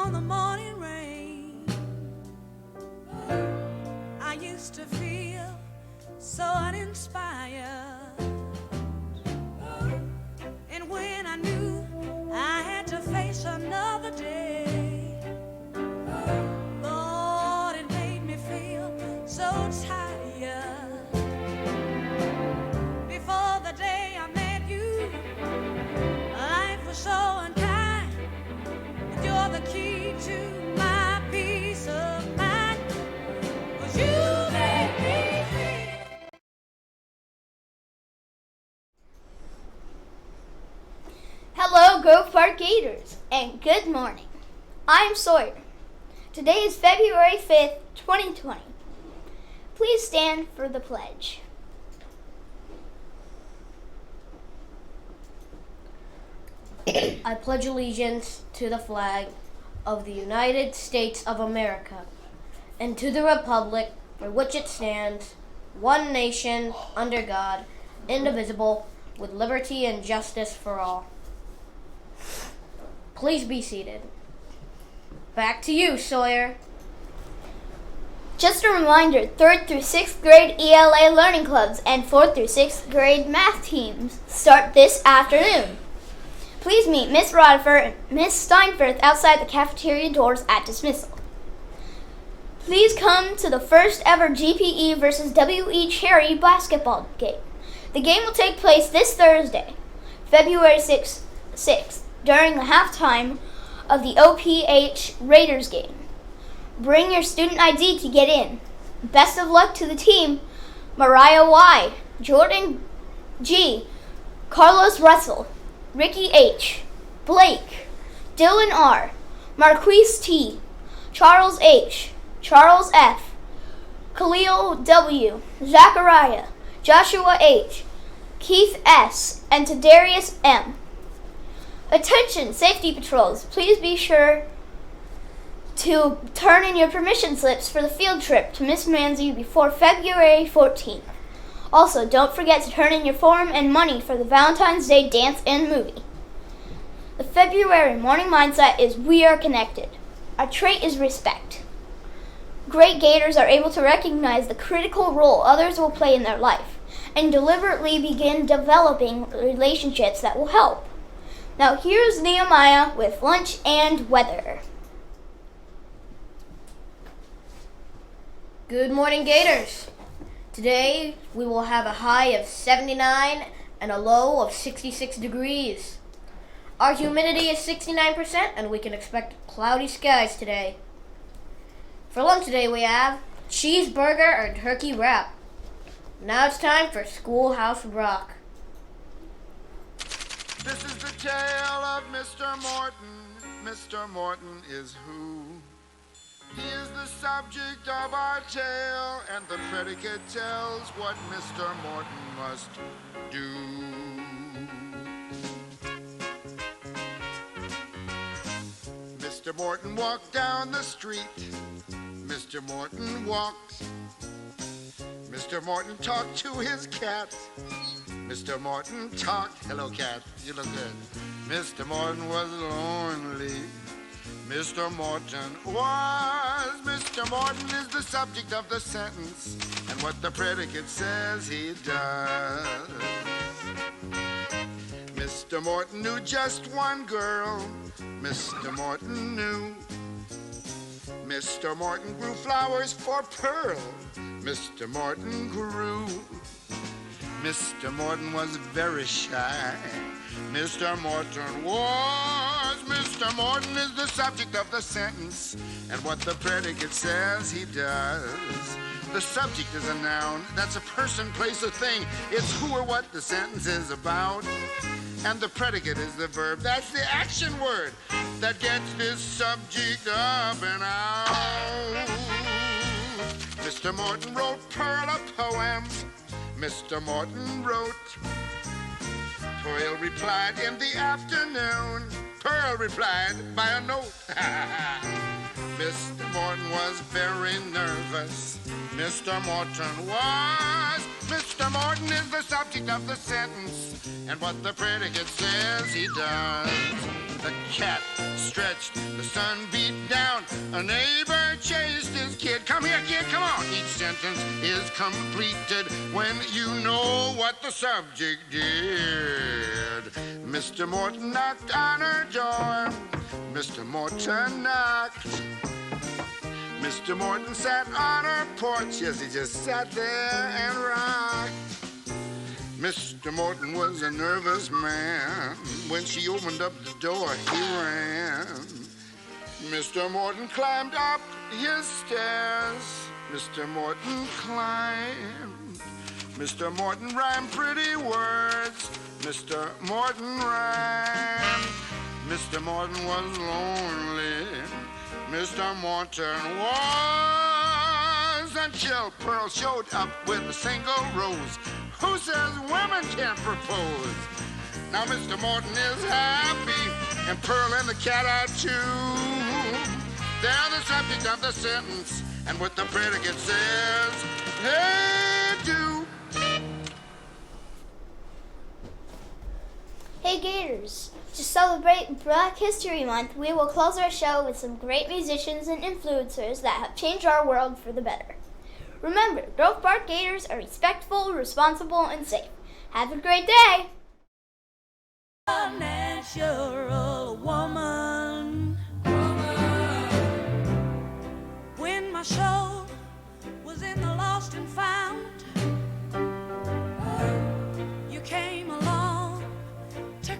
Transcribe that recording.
on the morning rain. I used to feel so uninspired. And when I knew I had to face another day, Lord, it made me feel so tired. Before the day I met you, life was so unkind. But you're the key to my peace of mind. 'Cause you made me feel. Hello, Grove Park Gators, and good morning. I'm Sawyer. Today is February 5th, 2020. Please stand for the pledge. I pledge allegiance to the flag of the United States of America and to the republic for which it stands, one nation, under God, indivisible, with liberty and justice for all. Please be seated. Back to you, Sawyer. Just a reminder, 3rd through 6th grade ELA learning clubs and 4th through 6th grade math teams start this afternoon. Please meet Miss Rodford and Miss Steinfurth outside the cafeteria doors at dismissal. Please come to the first ever GPE versus WE Cherry basketball game. The game will take place this Thursday, February 6th, during the halftime of the OPH Raiders game. Bring your student ID to get in. Best of luck to the team: Mariah Y, Jordan G, Carlos Russell, Ricky H, Blake, Dylan R, Marquise T, Charles H, Charles F, Khalil W, Zachariah, Joshua H, Keith S, and Tadarius M. Attention, safety patrols, please be sure to turn in your permission slips for the field trip to Miss Manzi before February 14th. Also, don't forget to turn in your form and money for the Valentine's Day dance and movie. The February morning mindset is we are connected. Our trait is respect. Great Gators are able to recognize the critical role others will play in their life and deliberately begin developing relationships that will help. Now here's Nehemiah with lunch and weather. Good morning, Gators. Today we will have a high of 79 and a low of 66 degrees. Our humidity is 69% and we can expect cloudy skies today. For lunch today we have cheeseburger or turkey wrap. Now it's time for Schoolhouse Rock. This is the tale of Mr. Morton. Mr. Morton is who? He is the subject of our tale, and the predicate tells what Mr. Morton must do. Mr. Morton walked down the street. Mr. Morton walked. Mr. Morton talked to his cat. Mr. Morton talked. Hello, cat. You look good. Mr. Morton was lonely. Mr. Morton was. Mr. Morton is the subject of the sentence, and what the predicate says he does. Mr. Morton knew just one girl. Mr. Morton knew. Mr. Morton grew flowers for Pearl. Mr. Morton grew. Mr. Morton was very shy. Mr. Morton was. Mr. Morton is the subject of the sentence, and what the predicate says he does. The subject is a noun. That's a person, place, or thing. It's who or what the sentence is about. And the predicate is the verb. That's the action word that gets this subject up and out. Mr. Morton wrote Pearl a poem. Mr. Morton wrote. Pearl replied in the afternoon. Pearl replied by a note. Mr. Morton was very nervous. Mr. Morton was. Mr. Morton is the subject of the sentence, and what the predicate says he does. The cat stretched, the sun beat down. A neighbor chased his kid. Come here, kid, come on. Each sentence is completed when you know what the subject did. Mr. Morton knocked on her door. Mr. Morton knocked. Mr. Morton sat on her porch. Yes, he just sat there and rocked. Mr. Morton was a nervous man. When she opened up the door, he ran. Mr. Morton climbed up his stairs. Mr. Morton climbed. Mr. Morton rhymed pretty words. Mr. Morton rhymed. Mr. Morton was lonely. Mr. Morton was, until Pearl showed up with a single rose. Who says women can't propose? Now Mr. Morton is happy, and Pearl and the cat are too. They're the subject of the sentence, and what the predicate says, they do. Hey Gators! To celebrate Black History Month, we will close our show with some great musicians and influencers that have changed our world for the better. Remember, Grove Park Gators are respectful, responsible, and safe. Have a great day! A natural woman.